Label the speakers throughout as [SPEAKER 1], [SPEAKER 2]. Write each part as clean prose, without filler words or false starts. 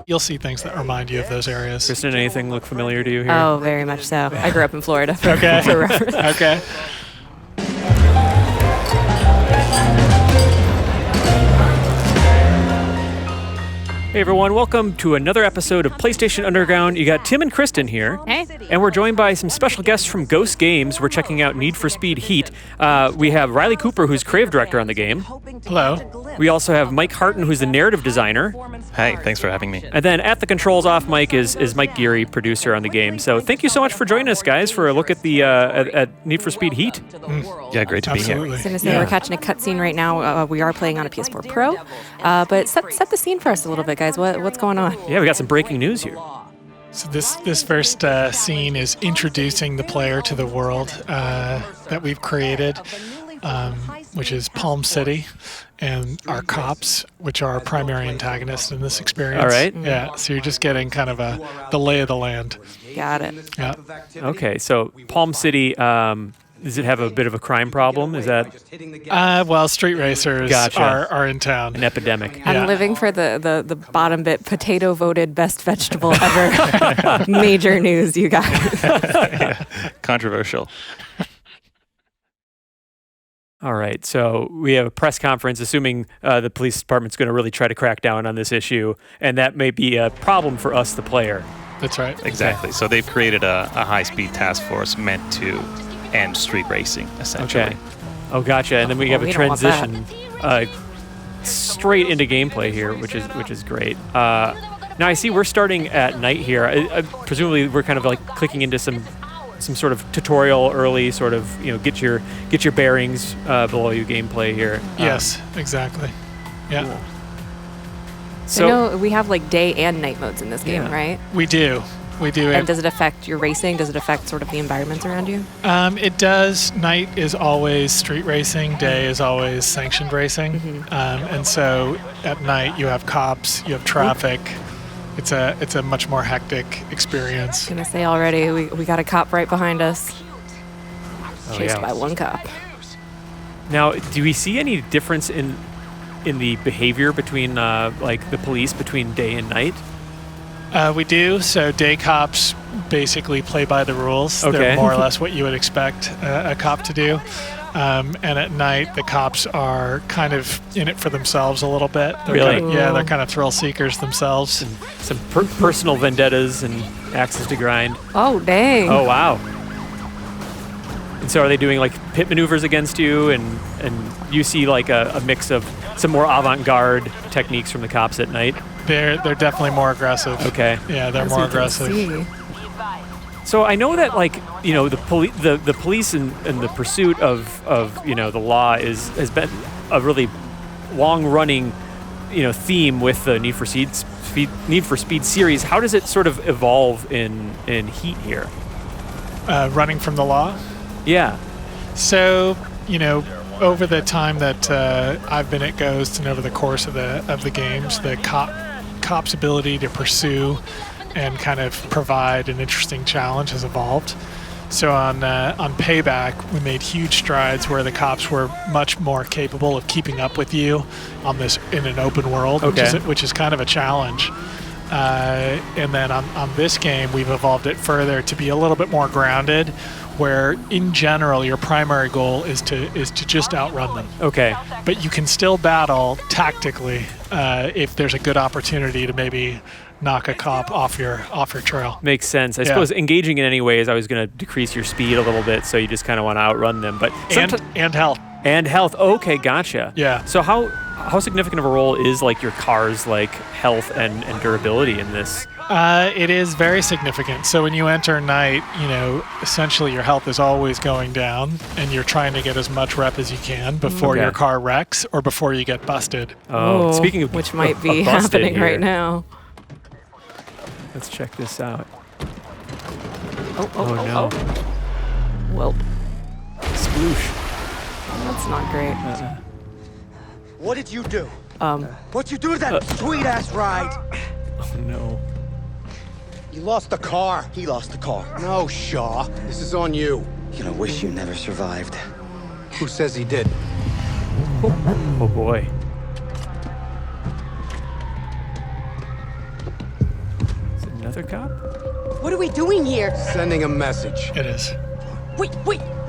[SPEAKER 1] You'll see things that remind you of those areas.
[SPEAKER 2] Kristen, anything look familiar to you here?
[SPEAKER 3] Oh, very much so. I grew up in Florida.
[SPEAKER 1] Okay.
[SPEAKER 3] For reference.
[SPEAKER 1] Okay.
[SPEAKER 2] Hey everyone, welcome to another episode of PlayStation Underground. You got Tim and Kristen here.
[SPEAKER 3] Hey.
[SPEAKER 2] And we're joined by some special guests from Ghost Games. We're checking out Need for Speed Heat. We have Riley Cooper, who's creative director on the game.
[SPEAKER 1] Hello.
[SPEAKER 2] We also have Mike Harton, who's the narrative designer.
[SPEAKER 4] Hi, thanks for having me.
[SPEAKER 2] And then at the controls off mic is Mike Geary, producer on the game. So thank you so much for joining us, guys, for a look at the at Need for Speed Heat.
[SPEAKER 4] Yeah, great to be here.
[SPEAKER 3] I was going to say, we're catching a cutscene right now. We are playing on a PS4 Pro. But set the scene for us a little bit, guys. What's going on?
[SPEAKER 2] Yeah, we got some breaking news here.
[SPEAKER 1] So this first scene is introducing the player to the world that we've created, which is Palm City, and our cops, which are our primary antagonists in this experience.
[SPEAKER 2] All right.
[SPEAKER 1] Yeah, so you're just getting kind of the lay of the land.
[SPEAKER 3] Got it.
[SPEAKER 1] Yeah.
[SPEAKER 2] Okay, so Palm City, does it have a bit of a crime problem? Is that
[SPEAKER 1] Well, street racers
[SPEAKER 2] Gotcha.
[SPEAKER 1] are in town.
[SPEAKER 2] an epidemic?
[SPEAKER 1] Yeah.
[SPEAKER 3] I'm living for the bottom bit. Potato voted best vegetable ever. Major news, you guys.
[SPEAKER 4] Controversial.
[SPEAKER 2] All right, so we have a press conference, assuming the police department's going to really try to crack down on this issue, and that may be a problem for us, the player.
[SPEAKER 1] That's right.
[SPEAKER 4] Exactly. So they've created a high-speed task force meant to end street racing, essentially.
[SPEAKER 2] Okay. Oh, gotcha. And then we have a
[SPEAKER 3] we don't want that.
[SPEAKER 2] transition straight into gameplay here, which is great. Now I see we're starting at night here. Presumably we're kind of like clicking into some sort of tutorial early, sort of get your bearings below you gameplay here.
[SPEAKER 1] Yes, exactly. Yeah,
[SPEAKER 2] Cool.
[SPEAKER 3] I
[SPEAKER 2] So
[SPEAKER 3] know we have like day and night modes in this game,
[SPEAKER 2] Yeah.
[SPEAKER 3] right?
[SPEAKER 1] we do.
[SPEAKER 3] And does it affect your racing? Does it affect sort of the environments around you?
[SPEAKER 1] It does. Night is always street racing. Day is always sanctioned racing. And so at night you have cops, you have traffic. It's a much more hectic experience.
[SPEAKER 3] Gonna say already, we got a cop right behind us.
[SPEAKER 2] Oh,
[SPEAKER 3] Chased
[SPEAKER 2] yeah.
[SPEAKER 3] by one cop.
[SPEAKER 2] now, do we see any difference in the behavior between like the police between day and night?
[SPEAKER 1] We do. So day cops basically play by the rules.
[SPEAKER 2] Okay.
[SPEAKER 1] They're more or less what you would expect a cop to do. And at night, the cops are kind of in it for themselves a little bit. They're
[SPEAKER 2] Really?
[SPEAKER 1] Kind of, yeah, they're kind of thrill seekers themselves.
[SPEAKER 2] Some personal vendettas and axes to grind.
[SPEAKER 3] Oh, dang.
[SPEAKER 2] Oh, wow. And so are they doing like pit maneuvers against you, and you see like a mix of some more avant-garde techniques from the cops at night?
[SPEAKER 1] They're definitely more aggressive.
[SPEAKER 2] Okay.
[SPEAKER 1] Yeah, they're
[SPEAKER 3] As
[SPEAKER 1] more
[SPEAKER 3] we can
[SPEAKER 1] aggressive.
[SPEAKER 3] see.
[SPEAKER 2] So I know that like the police and the pursuit of the law has been a really long-running theme with the Need for Speed series. How does it sort of evolve in Heat here?
[SPEAKER 1] Running from the law.
[SPEAKER 2] Yeah.
[SPEAKER 1] So, over the time that I've been at Ghost and over the course of the games, the cop's ability to pursue and kind of provide an interesting challenge has evolved. So on Payback, we made huge strides where the cops were much more capable of keeping up with you in an open world,
[SPEAKER 2] Okay.
[SPEAKER 1] which is kind of a challenge. And then on this game, we've evolved it further to be a little bit more grounded, where in general your primary goal is to just outrun them.
[SPEAKER 2] Okay.
[SPEAKER 1] But you can still battle tactically if there's a good opportunity to maybe knock a cop off your trail.
[SPEAKER 2] Makes sense. I suppose engaging in any way is always going to decrease your speed a little bit, so you just kind of want to outrun them. But
[SPEAKER 1] And health.
[SPEAKER 2] and health. Okay, gotcha.
[SPEAKER 1] Yeah.
[SPEAKER 2] So how significant of a role is like your car's like health and durability in this?
[SPEAKER 1] It is very significant. So when you enter night, essentially your health is always going down, and you're trying to get as much rep as you can before
[SPEAKER 2] Okay.
[SPEAKER 1] your car wrecks or before you get busted.
[SPEAKER 2] Oh, speaking of
[SPEAKER 3] which might be
[SPEAKER 2] busted
[SPEAKER 3] happening
[SPEAKER 2] here,
[SPEAKER 3] right now.
[SPEAKER 2] Let's check this out.
[SPEAKER 3] Oh
[SPEAKER 2] no.
[SPEAKER 3] Well,
[SPEAKER 2] Sploosh.
[SPEAKER 3] that's not great.
[SPEAKER 5] What did you do?
[SPEAKER 3] What'd
[SPEAKER 5] you do to that sweet-ass ride?
[SPEAKER 2] Oh no.
[SPEAKER 5] You lost the car. He lost the car. No, Shaw. This is on you.
[SPEAKER 6] You're gonna wish you never survived.
[SPEAKER 5] Who says he did?
[SPEAKER 2] Oh boy. Another cop?
[SPEAKER 7] What are we doing here?
[SPEAKER 5] Sending a message.
[SPEAKER 1] It is.
[SPEAKER 7] Wait,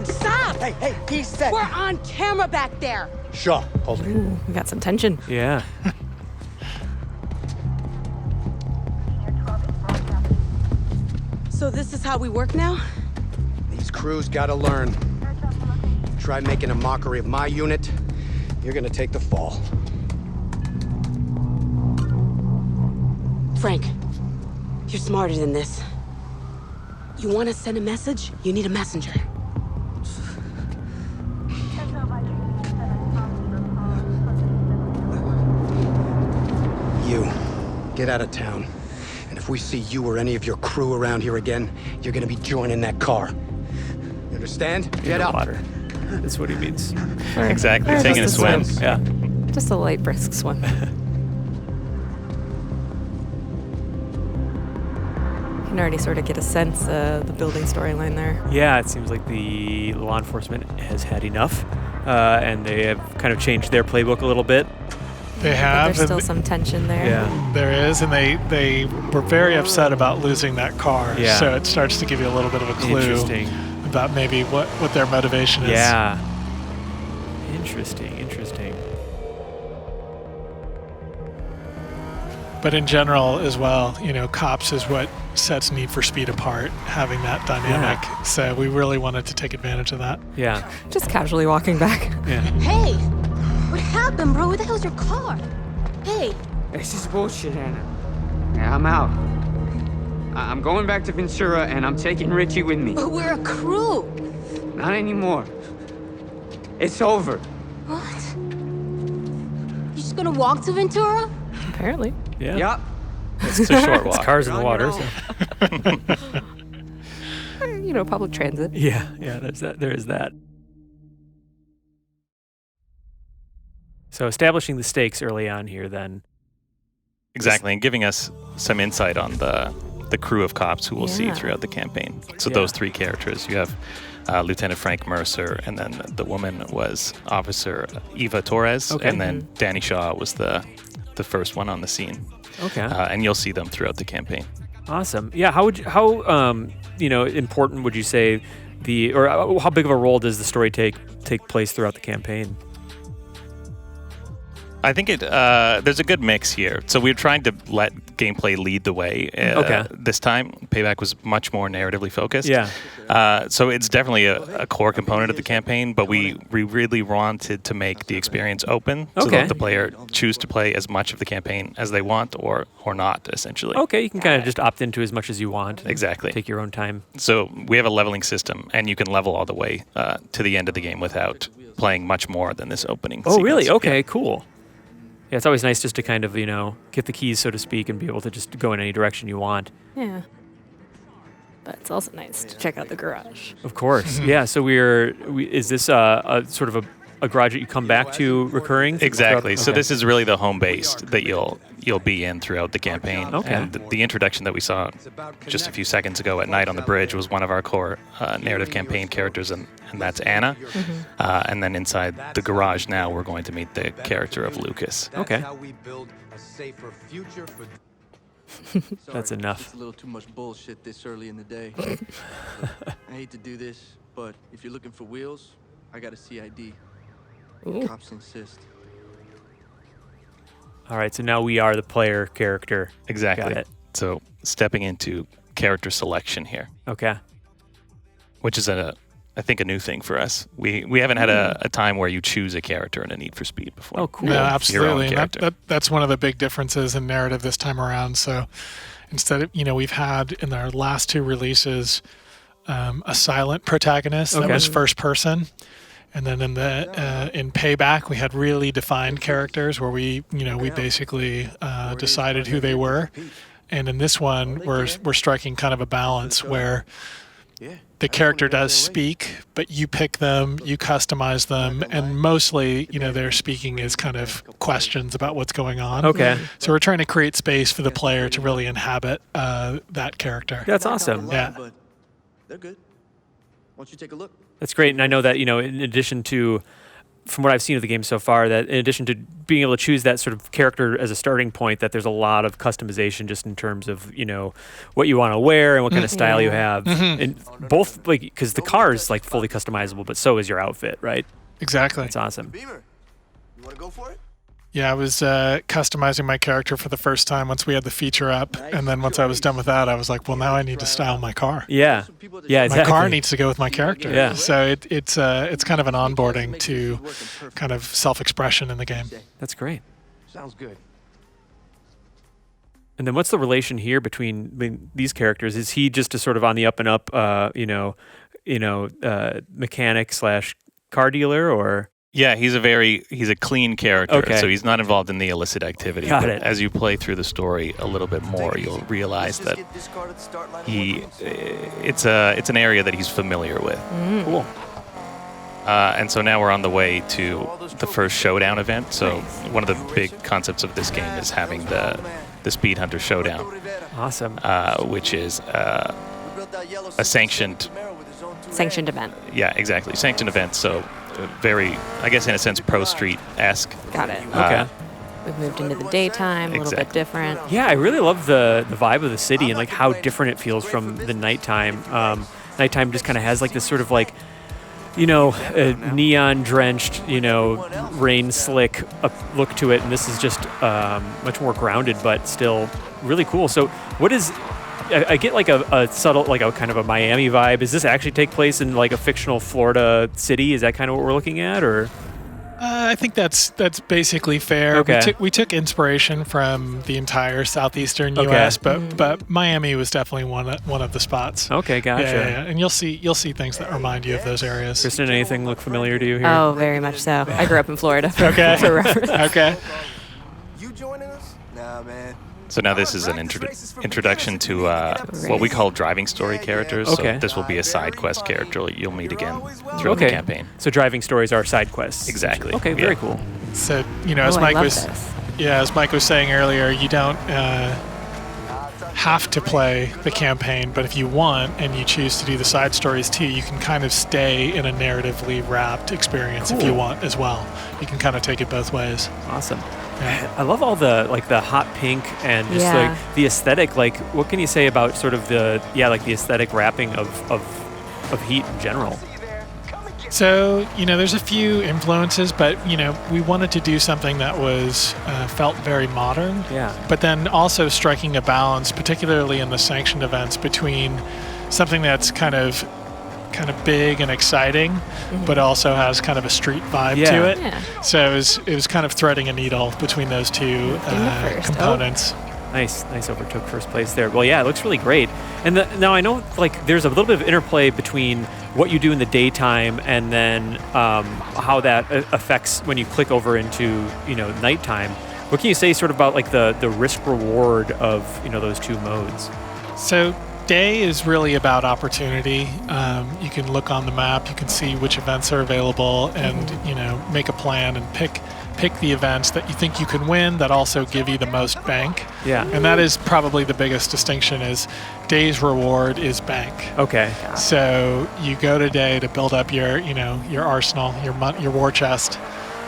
[SPEAKER 7] stop!
[SPEAKER 5] Hey, he said.
[SPEAKER 7] We're on camera back there.
[SPEAKER 5] Shaw, hold it.
[SPEAKER 3] Ooh, we got some tension.
[SPEAKER 2] Yeah.
[SPEAKER 7] So this is how we work now?
[SPEAKER 5] These crews gotta learn. Try making a mockery of my unit, you're gonna take the fall.
[SPEAKER 7] Frank, you're smarter than this. You want to send a message? You need a messenger.
[SPEAKER 5] You, get out of town. And if we see you or any of your crew around here again, you're gonna be joining that car. You understand? Get up.
[SPEAKER 2] Water. That's what he means.
[SPEAKER 4] Exactly.
[SPEAKER 3] Or
[SPEAKER 4] Taking a
[SPEAKER 3] just
[SPEAKER 4] swim.
[SPEAKER 2] Yeah.
[SPEAKER 3] Just a light, brisk swim. You can already sort of get a sense of the building storyline there.
[SPEAKER 2] Yeah, it seems like the law enforcement has had enough, and they have kind of changed their playbook a little bit.
[SPEAKER 1] They
[SPEAKER 3] But
[SPEAKER 1] have.
[SPEAKER 3] there's still
[SPEAKER 1] and
[SPEAKER 3] some tension there.
[SPEAKER 2] Yeah.
[SPEAKER 1] there is, and they were very upset about losing that car.
[SPEAKER 2] Yeah.
[SPEAKER 1] So it starts to give you a little bit of a clue
[SPEAKER 2] Interesting.
[SPEAKER 1] about maybe what their motivation is.
[SPEAKER 2] Yeah. Interesting.
[SPEAKER 1] But in general as well, cops is what sets Need for Speed apart, having that dynamic.
[SPEAKER 2] Yeah.
[SPEAKER 1] So we really wanted to take advantage of that.
[SPEAKER 2] Yeah.
[SPEAKER 3] Just casually walking back.
[SPEAKER 2] Yeah.
[SPEAKER 7] Hey, what happened, bro? Where the hell's your car? Hey,
[SPEAKER 8] This is bullshit, Anna. Yeah, I'm out. I'm going back to Ventura, and I'm taking Richie with me.
[SPEAKER 7] but we're a crew.
[SPEAKER 8] Not anymore. It's over.
[SPEAKER 7] What? You just gonna walk to Ventura?
[SPEAKER 3] Apparently.
[SPEAKER 2] Yeah.
[SPEAKER 8] Yup.
[SPEAKER 4] It's a short
[SPEAKER 2] It's
[SPEAKER 4] walk.
[SPEAKER 2] cars in the
[SPEAKER 8] On
[SPEAKER 2] water.
[SPEAKER 8] your
[SPEAKER 2] So.
[SPEAKER 3] Public transit.
[SPEAKER 2] Yeah. There's that. There is that. So establishing the stakes early on here, then.
[SPEAKER 4] Exactly, and giving us some insight on the crew of cops who we'll see
[SPEAKER 3] Yeah.
[SPEAKER 4] throughout the campaign. So
[SPEAKER 2] Yeah.
[SPEAKER 4] those three characters, you have Lieutenant Frank Mercer, and then the woman was Officer Eva Torres,
[SPEAKER 2] Okay.
[SPEAKER 4] and then Danny Shaw was the first one on the scene.
[SPEAKER 2] Okay.
[SPEAKER 4] And you'll see them throughout the campaign.
[SPEAKER 2] Awesome. Yeah. How important would you say how big of a role does the story take place throughout the campaign?
[SPEAKER 4] I think there's a good mix here. So we're trying to let gameplay lead the way.
[SPEAKER 2] Okay.
[SPEAKER 4] This time, Payback was much more narratively focused.
[SPEAKER 2] Yeah.
[SPEAKER 4] So it's definitely a core component of the campaign, but we really wanted to make the experience open so
[SPEAKER 2] Okay.
[SPEAKER 4] that the player choose to play as much of the campaign as they want or not, essentially.
[SPEAKER 2] Okay. You can kind of just opt into as much as you want.
[SPEAKER 4] Exactly.
[SPEAKER 2] Take your own time.
[SPEAKER 4] So we have a leveling system, and you can level all the way to the end of the game without playing much more than this opening
[SPEAKER 2] Oh, really?
[SPEAKER 4] sequence.
[SPEAKER 2] Okay.
[SPEAKER 4] Yeah.
[SPEAKER 2] Cool. Yeah, it's always nice just to kind of, get the keys, so to speak, and be able to just go in any direction you want.
[SPEAKER 3] Yeah. But it's also nice to check out the garage.
[SPEAKER 2] Of course. Yeah, so is this a sort of a garage that you come back to recurring?
[SPEAKER 4] Exactly. So
[SPEAKER 2] Okay.
[SPEAKER 4] this is really the home base that you'll be in throughout the campaign.
[SPEAKER 2] Okay.
[SPEAKER 4] And the introduction that we saw just a few seconds ago at night on the bridge was one of our core narrative campaign characters, and that's Anna. And then inside the garage now, we're going to meet the character of Lucas.
[SPEAKER 2] Okay.
[SPEAKER 5] That's how we build a safer future for
[SPEAKER 2] That's enough.
[SPEAKER 9] It's a little too much bullshit this early in the day. I hate to do this, but if you're looking for wheels, I got a CID.
[SPEAKER 3] Ooh.
[SPEAKER 9] Cops insist.
[SPEAKER 2] All right, so now we are the player character.
[SPEAKER 4] Exactly.
[SPEAKER 2] Got it.
[SPEAKER 4] So stepping into character selection here,
[SPEAKER 2] Okay.
[SPEAKER 4] which is I think a new thing for us. We haven't had a time where you choose a character in a Need for Speed before.
[SPEAKER 2] Oh, cool.
[SPEAKER 1] No,
[SPEAKER 4] Your own
[SPEAKER 1] absolutely. And
[SPEAKER 4] character.
[SPEAKER 1] that's one of the big differences in narrative this time around. So instead of, we've had in our last two releases a silent protagonist that
[SPEAKER 2] Okay.
[SPEAKER 1] was first person. And then in Payback, we had really defined characters where we basically decided who they were. And in this one, we're striking kind of a balance where the character does speak, but you pick them, you customize them, and mostly, their speaking is kind of questions about what's going on.
[SPEAKER 2] Okay.
[SPEAKER 1] So we're trying to create space for the player to really inhabit that character.
[SPEAKER 2] That's awesome.
[SPEAKER 1] Yeah.
[SPEAKER 9] But they're good. Why don't you take a look?
[SPEAKER 2] That's great. And I know that, in addition to from what I've seen of the game so far, that in addition to being able to choose that sort of character as a starting point, that there's a lot of customization just in terms of, what you want to wear and what kind of style you have. And both, because the car is like fully customizable, but so is your outfit, right?
[SPEAKER 1] Exactly.
[SPEAKER 2] It's awesome.
[SPEAKER 9] Beamer, you want to go for it?
[SPEAKER 1] Yeah, I was customizing my character for the first time once we had the feature up, and then once I was done with that, I was like, well, now I need to style my car.
[SPEAKER 2] Yeah, yeah, exactly.
[SPEAKER 1] My car needs to go with my character.
[SPEAKER 2] Yeah.
[SPEAKER 1] So it's kind of an onboarding to kind of self-expression in the game.
[SPEAKER 2] That's great.
[SPEAKER 5] Sounds good.
[SPEAKER 2] And then what's the relation here between these characters? Is he just a sort of on the up and up, mechanic / car dealer, or?
[SPEAKER 4] Yeah, he's a clean character,
[SPEAKER 2] Okay.
[SPEAKER 4] so he's not involved in the illicit activity.
[SPEAKER 2] Got
[SPEAKER 4] but
[SPEAKER 2] it.
[SPEAKER 4] as you play through the story a little bit more, you'll realize that it's an area that he's familiar with.
[SPEAKER 2] Cool.
[SPEAKER 4] And so now we're on the way to the first showdown event. So one of the big concepts of this game is having the Speed Hunter Showdown,
[SPEAKER 2] Awesome.
[SPEAKER 4] which is a sanctioned
[SPEAKER 3] Event.
[SPEAKER 4] Yeah, exactly. Sanctioned event. So very, I guess in a sense, Pro Street-esque.
[SPEAKER 3] Got it.
[SPEAKER 2] Okay.
[SPEAKER 3] We've moved into the daytime, a little bit
[SPEAKER 4] Exactly.
[SPEAKER 3] different.
[SPEAKER 2] Yeah, I really love the vibe of the city and like how different it feels from the nighttime. Nighttime just kind of has like this sort of like, neon drenched, rain slick look to it, and this is just much more grounded, but still really cool. So, what is? I get like a subtle, like a kind of a Miami vibe. Does this actually take place in like a fictional Florida city? Is that kind of what we're looking at, or?
[SPEAKER 1] I think that's basically fair.
[SPEAKER 2] Okay.
[SPEAKER 1] We took inspiration from the entire southeastern U.S., but Miami was definitely one of the spots.
[SPEAKER 2] Okay, gotcha.
[SPEAKER 1] Yeah. And you'll see things that remind you of those areas.
[SPEAKER 2] Kristen, anything look familiar to you here?
[SPEAKER 3] Oh, very much so. I grew up in Florida.
[SPEAKER 1] Okay.
[SPEAKER 3] For reference.
[SPEAKER 1] Okay.
[SPEAKER 9] You joining us? Nah, man.
[SPEAKER 4] So now this is an introduction to what we call driving story characters.
[SPEAKER 2] Okay.
[SPEAKER 4] So this will be a side quest character you'll meet again throughout the campaign.
[SPEAKER 2] So driving stories are side quests.
[SPEAKER 4] Exactly.
[SPEAKER 2] Okay, very cool.
[SPEAKER 1] So
[SPEAKER 3] I
[SPEAKER 1] as Mike
[SPEAKER 3] love
[SPEAKER 1] was,
[SPEAKER 3] this.
[SPEAKER 1] as Mike was saying earlier, you don't have to play the campaign, but if you want and you choose to do the side stories too, you can kind of stay in a narratively wrapped experience if you want as well. You can kind of take it both ways.
[SPEAKER 2] Awesome.
[SPEAKER 1] Yeah.
[SPEAKER 2] I love all the hot pink and just like the aesthetic. Like, what can you say about sort of the aesthetic wrapping of Heat in general?
[SPEAKER 1] So, there's a few influences, but, we wanted to do something that was felt very modern.
[SPEAKER 2] Yeah.
[SPEAKER 1] But then also striking a balance, particularly in the sanctioned events, between something that's kind of big and exciting, but also has kind of a street vibe to it.
[SPEAKER 3] Yeah.
[SPEAKER 1] So it was kind of threading a needle between those two components.
[SPEAKER 2] Nice overtook first place there. Well, yeah, it looks really great. And now I know there's a little bit of interplay between what you do in the daytime and then how that affects when you click over into nighttime. What can you say sort of about the risk reward of those two modes?
[SPEAKER 1] So day is really about opportunity. You can look on the map, you can see which events are available, and make a plan and pick the events that you think you can win that also give you the most bank.
[SPEAKER 2] Yeah.
[SPEAKER 1] And that is probably the biggest distinction is day's reward is bank.
[SPEAKER 2] Okay.
[SPEAKER 1] So you go to day to build up your arsenal, your war chest.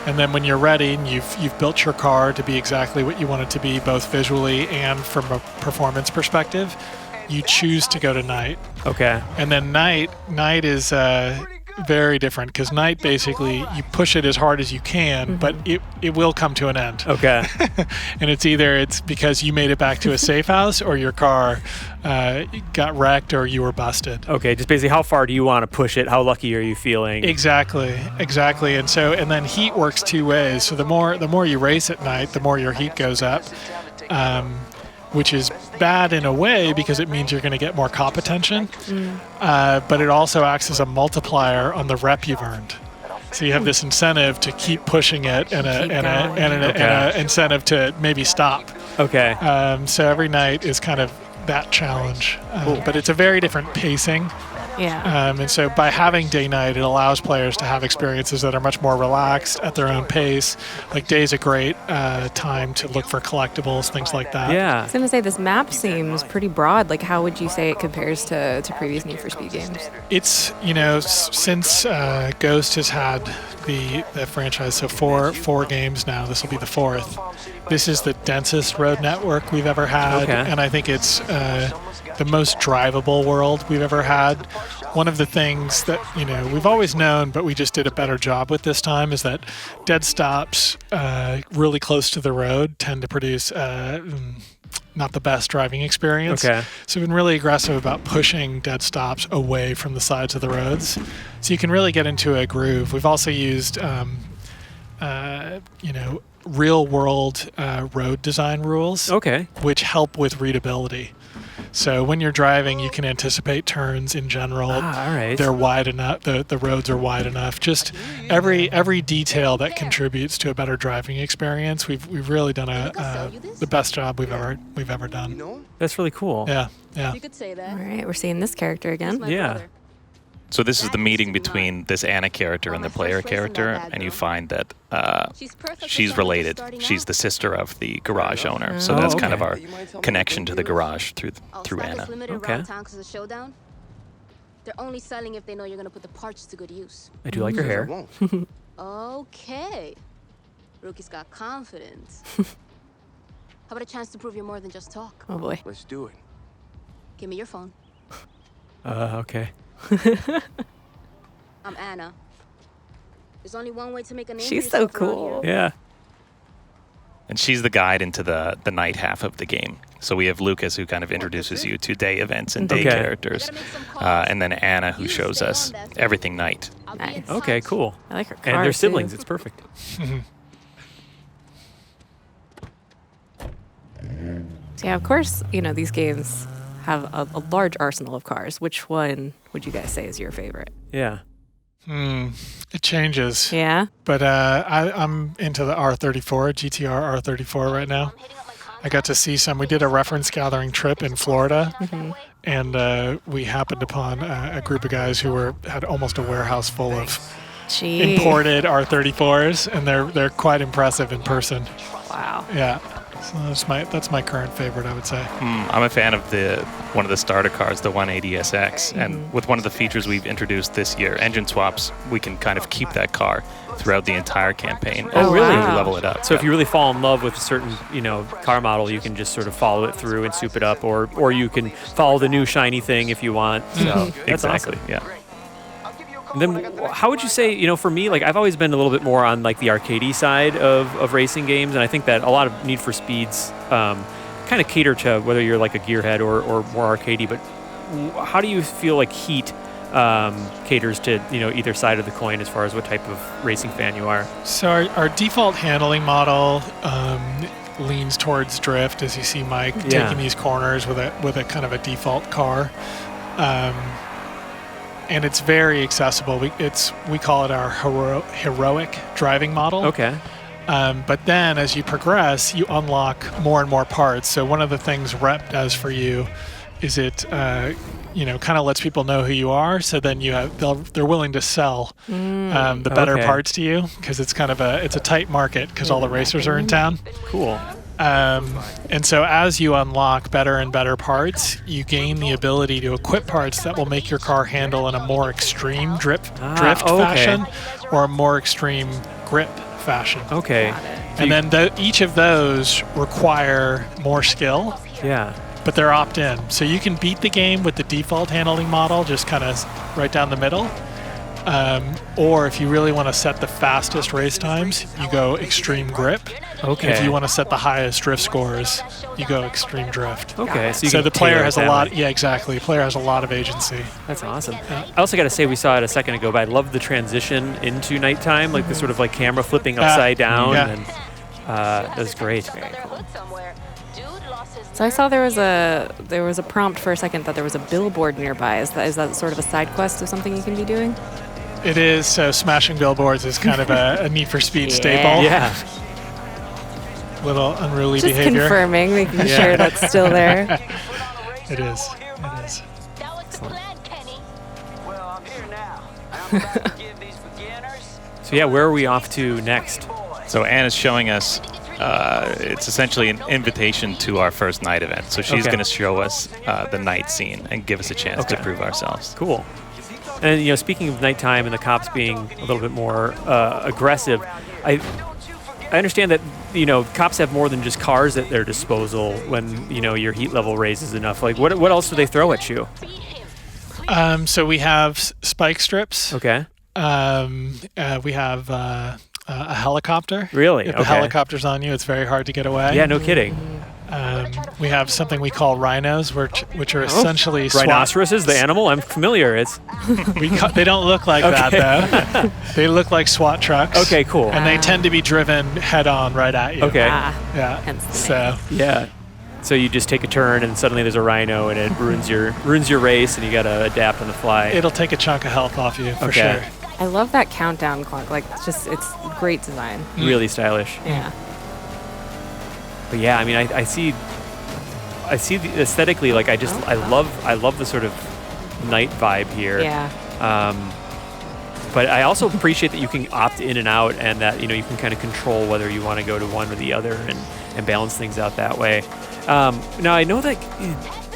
[SPEAKER 1] And then when you're ready and you've built your car to be exactly what you want it to be, both visually and from a performance perspective, you choose to go to night.
[SPEAKER 2] Okay.
[SPEAKER 1] And then night is very different because night basically you push it as hard as you can, but it will come to an end.
[SPEAKER 2] Okay.
[SPEAKER 1] And it's because you made it back to a safe house or your car got wrecked or you were busted.
[SPEAKER 2] Okay, just basically how far do you want to push it? How lucky are you feeling?
[SPEAKER 1] Exactly. And then heat works two ways. So the more you race at night, the more your heat goes up. Which is bad in a way because it means you're going to get more cop attention, but it also acts as a multiplier on the rep you've earned. So you have this incentive to keep pushing it and an incentive to maybe stop.
[SPEAKER 2] Okay.
[SPEAKER 1] So every night is kind of that challenge, but it's a very different pacing
[SPEAKER 3] Yeah.
[SPEAKER 1] And so by having day-night, it allows players to have experiences that are much more relaxed at their own pace. Like day's a great time to look for collectibles, things like that.
[SPEAKER 2] Yeah.
[SPEAKER 3] I was going to say, this map seems pretty broad. Like, how would you say it compares to previous Need for Speed games?
[SPEAKER 1] It's, since Ghost has had the franchise, so four games now, this will be the fourth. This is the densest road network we've ever had, and I think it's the most drivable world we've ever had. One of the things that we've always known, but we just did a better job with this time, is that dead stops really close to the road tend to produce not the best driving experience.
[SPEAKER 2] Okay.
[SPEAKER 1] So we've been really aggressive about pushing dead stops away from the sides of the roads, so you can really get into a groove. We've also used real world road design rules, which help with readability. So when you're driving, you can anticipate turns in general.
[SPEAKER 2] All right.
[SPEAKER 1] They're wide enough. The roads are wide enough. Just every detail that contributes to a better driving experience. We've really done the best job we've ever done.
[SPEAKER 2] That's really cool.
[SPEAKER 1] Yeah.
[SPEAKER 3] All right, we're seeing this character again.
[SPEAKER 2] Yeah.
[SPEAKER 4] So this is the meeting between this Anna character and the player character, and you find that she's related. She's the sister of the garage owner, so that's kind of our connection to the garage through Anna.
[SPEAKER 2] Okay.
[SPEAKER 10] They're only selling if they know you're gonna put the parts to good use.
[SPEAKER 2] I do like her hair.
[SPEAKER 10] Okay. Rookie's got confidence. How about a chance to prove you're more than just talk?
[SPEAKER 3] Oh boy.
[SPEAKER 5] Let's do it.
[SPEAKER 10] Give me your phone.
[SPEAKER 2] Okay.
[SPEAKER 10] I'm Anna. There's only one way to make a name.
[SPEAKER 3] She's so cool.
[SPEAKER 2] Yeah.
[SPEAKER 4] And she's the guide into the night half of the game. So we have Lucas, who kind of introduces you to day events and day characters. And then Anna, who shows us everything night.
[SPEAKER 3] Nice.
[SPEAKER 2] Okay, cool.
[SPEAKER 3] I like her car,
[SPEAKER 2] And they're
[SPEAKER 3] too.
[SPEAKER 2] siblings. It's perfect.
[SPEAKER 3] So yeah, of course, these games have a large arsenal of cars. Which one would you guys say is your favorite?
[SPEAKER 2] Yeah.
[SPEAKER 1] It changes.
[SPEAKER 3] Yeah?
[SPEAKER 1] But I'm into the R34, GTR R34 right now. I got to see some. We did a reference gathering trip in Florida, and we happened upon a group of guys who had almost a warehouse full of imported R34s, and they're quite impressive in person.
[SPEAKER 3] Wow.
[SPEAKER 1] Yeah. So that's my current favorite, I would say.
[SPEAKER 4] I'm a fan of one of the starter cars, the 180SX, and with one of the features we've introduced this year, engine swaps, we can kind of keep that car throughout the entire campaign.
[SPEAKER 2] Oh, really?
[SPEAKER 4] We level it up.
[SPEAKER 2] So if you really fall in love with a certain, car model, you can just sort of follow it through and soup it up, or you can follow the new shiny thing if you want. So that's
[SPEAKER 4] exactly.
[SPEAKER 2] awesome.
[SPEAKER 4] Yeah.
[SPEAKER 2] And then how would you say, for me, like I've always been a little bit more on like the arcadey side of racing games, and I think that a lot of Need for Speeds kind of cater to whether you're like a gearhead or more arcadey. But how do you feel like Heat caters to either side of the coin as far as what type of racing fan you are?
[SPEAKER 1] So our default handling model leans towards drift, as you see Mike taking these corners with a kind of a default car. And it's very accessible. We call it our heroic driving model.
[SPEAKER 2] Okay.
[SPEAKER 1] But then as you progress, you unlock more and more parts. So one of the things Rep does for you is it kind of lets people know who you are. So then they're willing to sell the better parts to you, because it's kind of a tight market because all the racers are in town.
[SPEAKER 2] Cool.
[SPEAKER 1] And so as you unlock better and better parts, you gain the ability to equip parts that will make your car handle in a more extreme drift fashion or a more extreme grip fashion.
[SPEAKER 2] Okay.
[SPEAKER 1] And then each of those require more skill.
[SPEAKER 2] Yeah.
[SPEAKER 1] But they're opt-in. So you can beat the game with the default handling model, just kind of right down the middle. Or if you really want to set the fastest race times, you go extreme grip.
[SPEAKER 2] Okay.
[SPEAKER 1] And if you want to set the highest drift scores, you go extreme drift.
[SPEAKER 2] Okay.
[SPEAKER 1] So the player has a lot. Yeah, exactly. The player has a lot of agency.
[SPEAKER 2] That's awesome. I also got to say, we saw it a second ago, but I love the transition into nighttime, like the sort of like camera flipping upside down.
[SPEAKER 1] Yeah.
[SPEAKER 2] And that's great.
[SPEAKER 3] Very cool. So I saw there was a prompt for a second that there was a billboard nearby. Is that sort of a side quest of something you can be doing?
[SPEAKER 1] It is. So smashing billboards is kind of a Need for Speed staple.
[SPEAKER 2] Yeah.
[SPEAKER 1] Little unruly
[SPEAKER 3] Just
[SPEAKER 1] behavior.
[SPEAKER 3] Confirming, making sure that's still there.
[SPEAKER 1] It is.
[SPEAKER 2] So yeah, where are we off to next?
[SPEAKER 4] So Anna's showing us, it's essentially an invitation to our first night event. So she's
[SPEAKER 2] Okay.
[SPEAKER 4] going to show us the night scene and give us a chance to
[SPEAKER 2] Okay.
[SPEAKER 4] prove ourselves.
[SPEAKER 2] Cool. And you know, speaking of nighttime and the cops being a little bit more aggressive, I understand that you know cops have more than just cars at their disposal when you know your heat level raises enough. Like what else do they throw at you?
[SPEAKER 1] So we have spike strips.
[SPEAKER 2] Okay.
[SPEAKER 1] We have a helicopter.
[SPEAKER 2] Really?
[SPEAKER 1] If the
[SPEAKER 2] Okay.
[SPEAKER 1] helicopter's on you, it's very hard to get away.
[SPEAKER 2] Yeah, no kidding.
[SPEAKER 1] We have something we call rhinos, which are essentially
[SPEAKER 2] Rhinoceroses, the animal. I'm familiar. It's
[SPEAKER 1] they don't look like that though. They look like SWAT trucks.
[SPEAKER 2] okay. Cool.
[SPEAKER 1] And they tend to be driven head on right at you.
[SPEAKER 2] Okay.
[SPEAKER 1] Yeah.
[SPEAKER 3] Hence the
[SPEAKER 1] So
[SPEAKER 2] Yeah. So you just take a turn and suddenly there's a rhino and it ruins your race and you gotta adapt on the fly.
[SPEAKER 1] it'll take a chunk of health off you for
[SPEAKER 2] Okay.
[SPEAKER 1] sure.
[SPEAKER 3] I love that countdown clock. Like, it's great design.
[SPEAKER 2] Really stylish.
[SPEAKER 3] Yeah.
[SPEAKER 2] But yeah, I mean, I see the aesthetically, like I love the sort of night vibe here.
[SPEAKER 3] Yeah.
[SPEAKER 2] But I also appreciate that you can opt in and out, and that you know you can kind of control whether you want to go to one or the other, and balance things out that way. Now I know that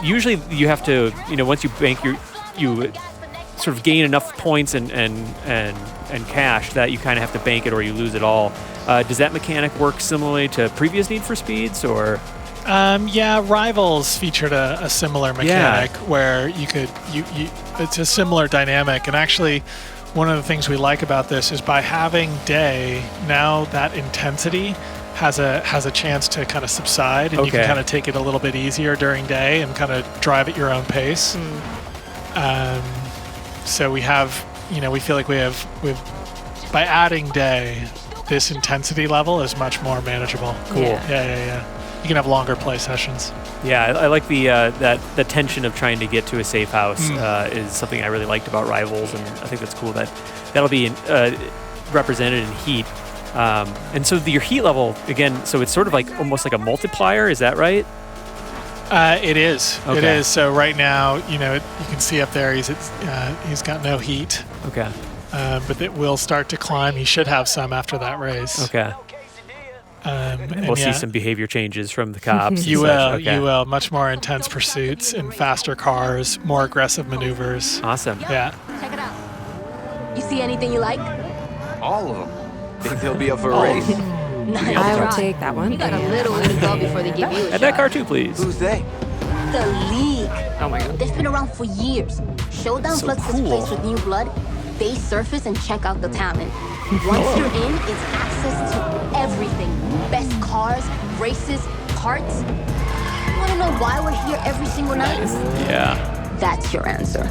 [SPEAKER 2] usually you have to, you know, once you bank you sort of gain enough points and cash that you kind of have to bank it or you lose it all. Does that mechanic work similarly to previous Need for Speeds, or?
[SPEAKER 1] Yeah, Rivals featured a similar mechanic where you it's a similar dynamic. And actually, one of the things we like about this is by having day, now that intensity has a chance to kind of subside, and you can kind of take it a little bit easier during day and kind of drive at your own pace. So we have, you know, we feel like we've by adding day, this intensity level is much more manageable.
[SPEAKER 2] Cool.
[SPEAKER 1] Yeah. You can have longer play sessions.
[SPEAKER 2] Yeah, I like the tension of trying to get to a safe house is something I really liked about Rivals, and I think that's cool that that'll be represented in Heat. And so your heat level again, so it's sort of like almost like a multiplier. Is that right?
[SPEAKER 1] It is.
[SPEAKER 2] Okay.
[SPEAKER 1] It is. So right now, you know, you can see up there he's got no heat.
[SPEAKER 2] Okay.
[SPEAKER 1] But it will start to climb. He should have some after that race.
[SPEAKER 2] Okay.
[SPEAKER 1] And
[SPEAKER 2] We'll see some behavior changes from the cops.
[SPEAKER 1] You
[SPEAKER 2] and
[SPEAKER 1] will.
[SPEAKER 2] such. Okay.
[SPEAKER 1] You will. Much more intense pursuits and faster cars, more aggressive maneuvers.
[SPEAKER 2] Awesome.
[SPEAKER 1] Yeah.
[SPEAKER 10] Check it out. You see anything you like?
[SPEAKER 11] All of them. Think they'll be up for a race?
[SPEAKER 10] Nice.
[SPEAKER 3] I will take that one.
[SPEAKER 10] You got a little way to go before they give you a
[SPEAKER 2] Add
[SPEAKER 10] shot.
[SPEAKER 2] that car too, please.
[SPEAKER 11] Who's they?
[SPEAKER 10] The League.
[SPEAKER 3] Oh my god.
[SPEAKER 10] They've been around for years. Showdown
[SPEAKER 2] So
[SPEAKER 10] floods this
[SPEAKER 2] cool.
[SPEAKER 10] place with new blood. They surface and check out the talent. Once you're in, it's access to everything. Best cars, races, parts. You wanna know why we're here every single night?
[SPEAKER 2] Yeah.
[SPEAKER 10] That's your answer.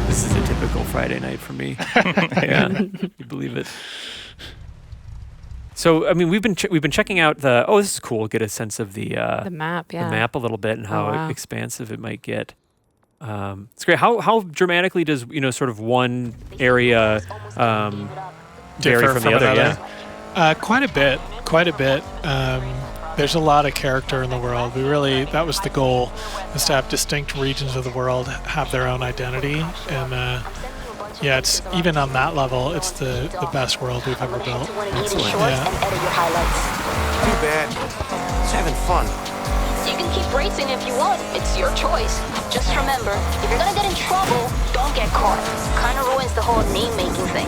[SPEAKER 2] This is a typical Friday night for me. Yeah. You believe it. So I mean, we've been checking out the. Oh, this is cool. Get a sense of the
[SPEAKER 3] map. Yeah.
[SPEAKER 2] the map a little bit and how
[SPEAKER 3] wow.
[SPEAKER 2] expansive it might get. It's great. How dramatically does sort of one area vary
[SPEAKER 1] Differ
[SPEAKER 2] from the other?
[SPEAKER 1] another.
[SPEAKER 2] Yeah.
[SPEAKER 1] Quite a bit. There's a lot of character in the world. That was the goal, is to have distinct regions of the world have their own identity. And yeah, it's even on that level, it's the best world we've ever built.
[SPEAKER 2] Excellent.
[SPEAKER 1] Yeah.
[SPEAKER 11] Too bad. Just having fun.
[SPEAKER 10] You can keep racing if you want. It's your choice. Just remember, if you're gonna get in trouble, don't get caught. Kinda ruins the whole name-making thing.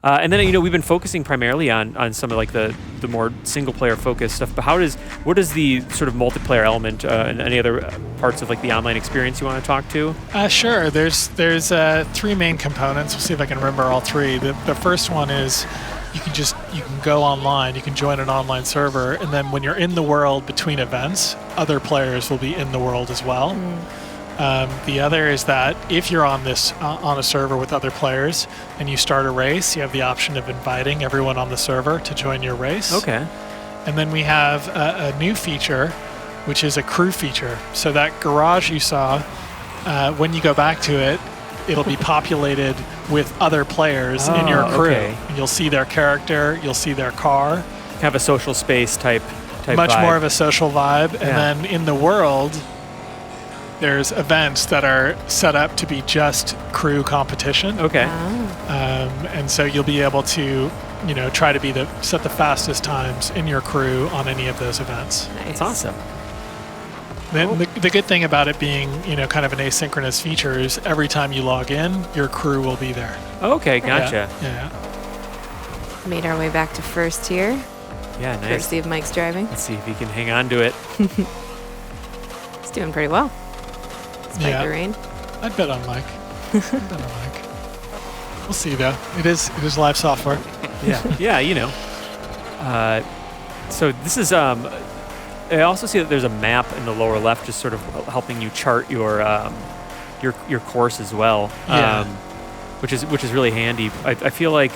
[SPEAKER 2] And then we've been focusing primarily on some of like the more single player focused stuff. But what is the sort of multiplayer element and any other parts of like the online experience you want to talk to?
[SPEAKER 1] Sure. There's three main components. We'll see if I can remember all three. The first one is you can go online. You can join an online server, and then when you're in the world between events, other players will be in the world as well. The other is that if you're on a server with other players and you start a race, you have the option of inviting everyone on the server to join your race.
[SPEAKER 2] Okay.
[SPEAKER 1] And then we have a new feature, which is a crew feature. So that garage you saw, when you go back to it, it'll be populated with other players in your crew.
[SPEAKER 2] Okay.
[SPEAKER 1] You'll see their character, you'll see their car.
[SPEAKER 2] Have a social space type
[SPEAKER 1] Much
[SPEAKER 2] vibe.
[SPEAKER 1] more of a social vibe.
[SPEAKER 2] Yeah.
[SPEAKER 1] And then in the world, there's events that are set up to be just crew competition.
[SPEAKER 2] Okay.
[SPEAKER 1] And so you'll be able to, try to set the fastest times in your crew on any of those events.
[SPEAKER 2] That's awesome.
[SPEAKER 1] The good thing about it being, kind of an asynchronous feature is every time you log in, your crew will be there.
[SPEAKER 2] Okay, gotcha.
[SPEAKER 1] Yeah.
[SPEAKER 3] Made our way back to first here.
[SPEAKER 2] Yeah, nice.
[SPEAKER 3] Courtesy of Mike's driving.
[SPEAKER 2] Let's see if he can hang on to it.
[SPEAKER 3] He's doing pretty well. Despite the rain.
[SPEAKER 1] I'd bet on Mike. We'll see though. It is live software.
[SPEAKER 2] Yeah, so this is I also see that there's a map in the lower left, just sort of helping you chart your course as well. Which is really handy. I feel like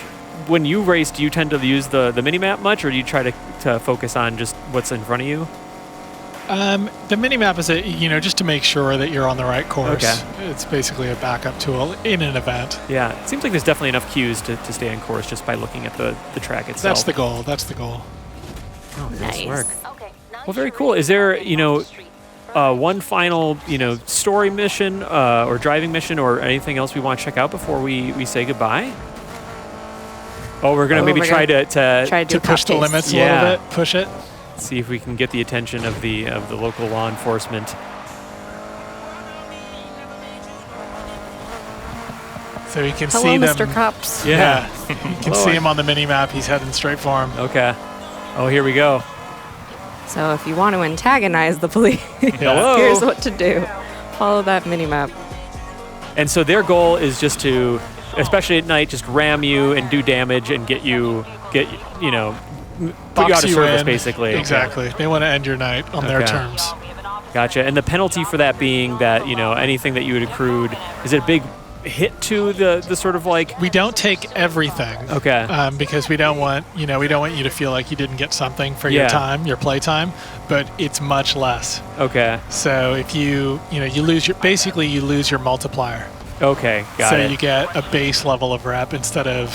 [SPEAKER 2] when you race, do you tend to use the mini map much, or do you try to focus on just what's in front of you?
[SPEAKER 1] The mini map is just to make sure that you're on the right course.
[SPEAKER 2] Okay.
[SPEAKER 1] It's basically a backup tool in an event.
[SPEAKER 2] Yeah, it seems like there's definitely enough cues to stay on course just by looking at the track itself.
[SPEAKER 1] That's the goal.
[SPEAKER 2] Oh,
[SPEAKER 3] nice
[SPEAKER 2] work. Well, very cool. Is there, one final, story mission or driving mission or anything else we want to check out before we say goodbye? Oh, we're going to maybe try
[SPEAKER 1] to push the limits a little bit, push it.
[SPEAKER 2] See if we can get the attention of the local law enforcement.
[SPEAKER 1] So you can
[SPEAKER 3] Hello,
[SPEAKER 1] see them.
[SPEAKER 3] Mr. Cops.
[SPEAKER 1] Yeah. You can see him on the mini map. He's heading straight for him.
[SPEAKER 2] Okay. Oh, here we go.
[SPEAKER 3] So if you want to antagonize the police,
[SPEAKER 2] Hello.
[SPEAKER 3] here's what to do. Follow that mini map.
[SPEAKER 2] And so their goal is just to, especially at night, just ram you and do damage and put you out of service, basically.
[SPEAKER 1] Exactly. They want to end your night on their terms.
[SPEAKER 2] Gotcha. And the penalty for that being that, anything that you had accrued, is it a big hit to the sort of like...
[SPEAKER 1] We don't take everything.
[SPEAKER 2] Okay.
[SPEAKER 1] Because we don't want you to feel like you didn't get something for your time, your play time, but it's much less.
[SPEAKER 2] Okay.
[SPEAKER 1] So if you lose you lose your multiplier.
[SPEAKER 2] Okay, got it.
[SPEAKER 1] So you get a base level of rep instead of,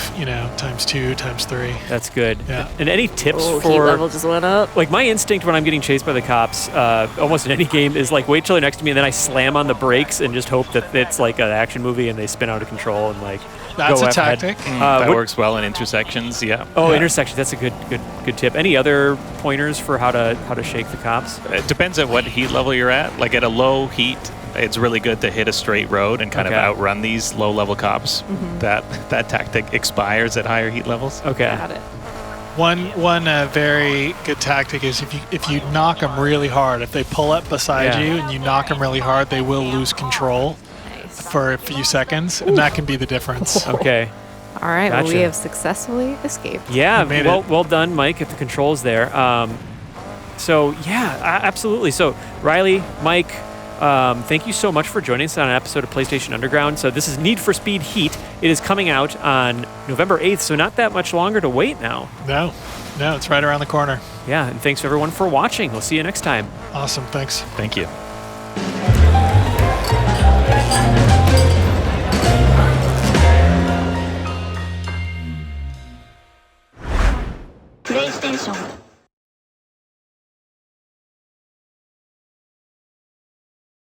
[SPEAKER 1] times 2, times 3.
[SPEAKER 2] That's good.
[SPEAKER 1] Yeah.
[SPEAKER 2] And any tips
[SPEAKER 3] Heat
[SPEAKER 2] for...
[SPEAKER 3] level just went up.
[SPEAKER 2] Like, my instinct when I'm getting chased by the cops, almost in any game, is like, wait till they're next to me and then I slam on the brakes and just hope that it's like an action movie and they spin out of control and like...
[SPEAKER 1] That's
[SPEAKER 2] go
[SPEAKER 1] a
[SPEAKER 2] ahead.
[SPEAKER 1] tactic.
[SPEAKER 4] That works well in intersections, yeah.
[SPEAKER 2] Oh, intersections. That's a good tip. Any other pointers for how to shake the cops?
[SPEAKER 4] It depends on what heat level you're at. Like, at a low heat, it's really good to hit a straight road and kind of outrun these low-level cops.
[SPEAKER 3] Mm-hmm.
[SPEAKER 4] That tactic expires at higher heat levels.
[SPEAKER 2] Okay.
[SPEAKER 3] Got it.
[SPEAKER 1] One very good tactic is if you knock them really hard, if they pull up beside you and you knock them really hard, they will lose control for a few seconds, and that can be the difference.
[SPEAKER 2] Okay.
[SPEAKER 3] All right,
[SPEAKER 2] Gotcha.
[SPEAKER 3] well, we have successfully escaped.
[SPEAKER 2] Yeah,
[SPEAKER 1] made
[SPEAKER 2] well done, Mike, at the controls there. Absolutely. So, Riley, Mike, thank you so much for joining us on an episode of PlayStation Underground. So this is Need for Speed Heat. It is coming out on November 8th, so not that much longer to wait now.
[SPEAKER 1] No, it's right around the corner.
[SPEAKER 2] Yeah, and thanks everyone for watching. We'll see you next time.
[SPEAKER 1] Awesome, thanks.
[SPEAKER 4] Thank you.
[SPEAKER 10] PlayStation